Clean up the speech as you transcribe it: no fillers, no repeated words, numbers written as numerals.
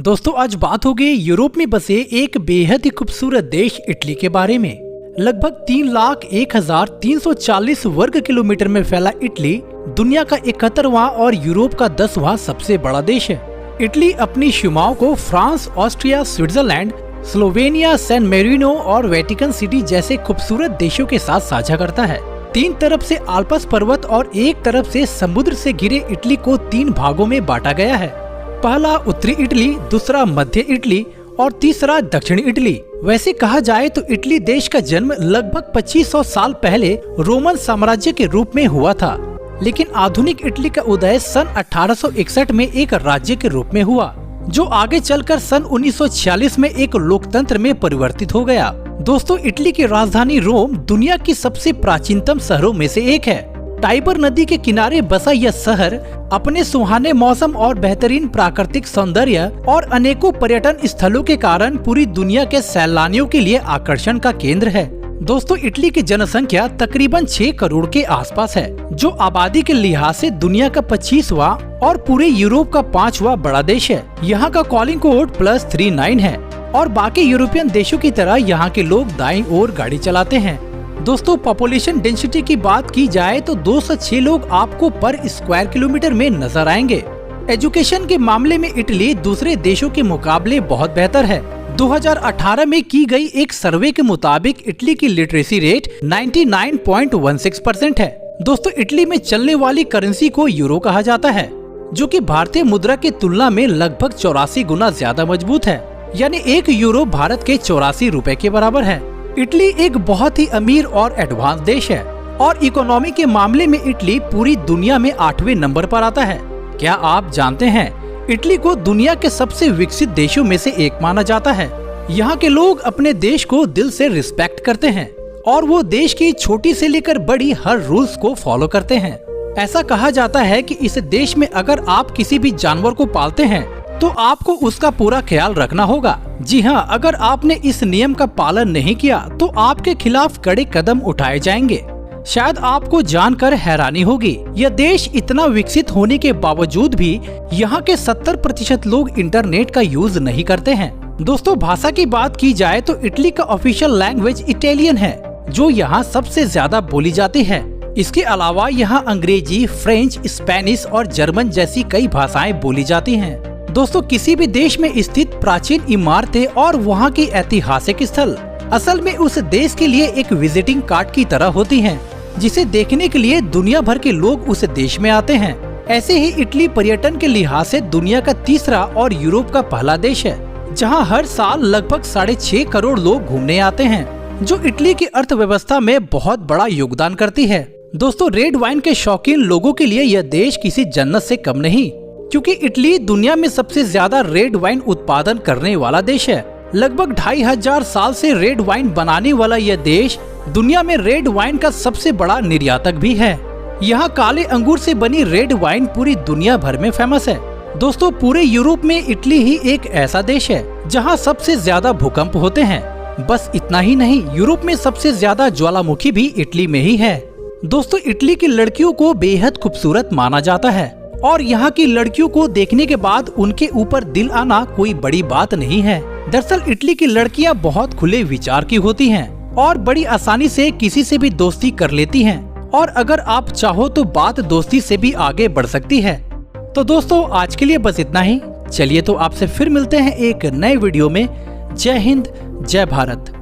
दोस्तों आज बात होगी यूरोप में बसे एक बेहद ही खूबसूरत देश इटली के बारे में। लगभग 3,01,340 वर्ग किलोमीटर में फैला इटली दुनिया का 71वां और यूरोप का 10वां सबसे बड़ा देश है। इटली अपनी सीमाओं को France, Austria, Switzerland, Slovenia, San Marino और वेटिकन सिटी जैसे खूबसूरत देशों के साथ साझा करता है। 3 तरफ से आल्प्स पर्वत और एक तरफ से समुद्र से घिरे इटली को 3 भागों में बांटा गया है। पहला उत्तरी इटली, दूसरा मध्य इटली और तीसरा दक्षिणी इटली। वैसे कहा जाए तो इटली देश का जन्म लगभग 2500 साल पहले रोमन साम्राज्य के रूप में हुआ था, लेकिन आधुनिक इटली का उदय सन 1861 में एक राज्य के रूप में हुआ, जो आगे चलकर सन 1946 में एक लोकतंत्र में परिवर्तित हो गया। दोस्तों, इटली की राजधानी रोम दुनिया की सबसे प्राचीनतम शहरों में से एक है। टाइबर नदी के किनारे बसा यह शहर अपने सुहाने मौसम और बेहतरीन प्राकृतिक सौंदर्य और अनेकों पर्यटन स्थलों के कारण पूरी दुनिया के सैलानियों के लिए आकर्षण का केंद्र है। दोस्तों, इटली की जनसंख्या तकरीबन 6 करोड़ के आसपास है, जो आबादी के लिहाज से दुनिया का 25वां और पूरे यूरोप का 5वां बड़ा देश है। यहाँ का कॉलिंग कोड +39 है और बाकी यूरोपियन देशों की तरह यहाँ के लोग दाईं ओर गाड़ी चलाते हैं। दोस्तों, पॉपुलेशन डेंसिटी की बात की जाए तो 206 लोग आपको पर स्क्वायर किलोमीटर में नजर आएंगे। एजुकेशन के मामले में इटली दूसरे देशों के मुकाबले बहुत बेहतर है। 2018 में की गई एक सर्वे के मुताबिक इटली की लिटरेसी रेट 99.16% है। दोस्तों, इटली में चलने वाली करेंसी को यूरो कहा जाता है, जो कि भारतीय मुद्रा की तुलना में लगभग 84 गुना ज्यादा मजबूत है। यानी 1 यूरो भारत के 84 रुपए के बराबर है। इटली एक बहुत ही अमीर और एडवांस देश है और इकोनॉमी के मामले में इटली पूरी दुनिया में 8वें नंबर पर आता है। क्या आप जानते हैं, इटली को दुनिया के सबसे विकसित देशों में से एक माना जाता है। यहाँ के लोग अपने देश को दिल से रिस्पेक्ट करते हैं और वो देश की छोटी से लेकर बड़ी हर रूल्स को फॉलो करते हैं। ऐसा कहा जाता है कि इस देश में अगर आप किसी भी जानवर को पालते हैं तो आपको उसका पूरा ख्याल रखना होगा। जी हाँ, अगर आपने इस नियम का पालन नहीं किया तो आपके खिलाफ कड़े कदम उठाए जाएंगे। शायद आपको जानकर हैरानी होगी, यह देश इतना विकसित होने के बावजूद भी यहाँ के 70% लोग इंटरनेट का यूज नहीं करते हैं। दोस्तों, भाषा की बात की जाए तो इटली का ऑफिशियल लैंग्वेज इटालियन है, जो यहाँ सबसे ज्यादा बोली जाती है। इसके अलावा यहाँ अंग्रेजी, फ्रेंच, स्पेनिश और जर्मन जैसी कई भाषाएं बोली जाती हैं। दोस्तों, किसी भी देश में स्थित प्राचीन इमारतें और वहाँ की ऐतिहासिक स्थल असल में उस देश के लिए एक विजिटिंग कार्ड की तरह होती हैं, जिसे देखने के लिए दुनिया भर के लोग उस देश में आते हैं। ऐसे ही इटली पर्यटन के लिहाज से दुनिया का 3रा और यूरोप का पहला देश है, जहाँ हर साल लगभग 6.5 करोड़ लोग घूमने आते हैं, जो इटली की अर्थव्यवस्था में बहुत बड़ा योगदान करती है। दोस्तों, रेड वाइन के शौकीन लोगों के लिए यह देश किसी जन्नत से कम नहीं, क्योंकि इटली दुनिया में सबसे ज्यादा रेड वाइन उत्पादन करने वाला देश है। लगभग 2500 साल से रेड वाइन बनाने वाला यह देश दुनिया में रेड वाइन का सबसे बड़ा निर्यातक भी है। यहाँ काले अंगूर से बनी रेड वाइन पूरी दुनिया भर में फेमस है। दोस्तों, पूरे यूरोप में इटली ही एक ऐसा देश है जहाँ सबसे ज्यादा भूकंप होते हैं। बस इतना ही नहीं, यूरोप में सबसे ज्यादा ज्वालामुखी भी इटली में ही है। दोस्तों, इटली की लड़कियों को बेहद खूबसूरत माना जाता है और यहाँ की लड़कियों को देखने के बाद उनके ऊपर दिल आना कोई बड़ी बात नहीं है। दरअसल इटली की लड़कियाँ बहुत खुले विचार की होती हैं और बड़ी आसानी से किसी से भी दोस्ती कर लेती हैं, और अगर आप चाहो तो बात दोस्ती से भी आगे बढ़ सकती है। तो दोस्तों, आज के लिए बस इतना ही। चलिए तो आपसे फिर मिलते हैं एक नए वीडियो में। जय हिंद, जय भारत।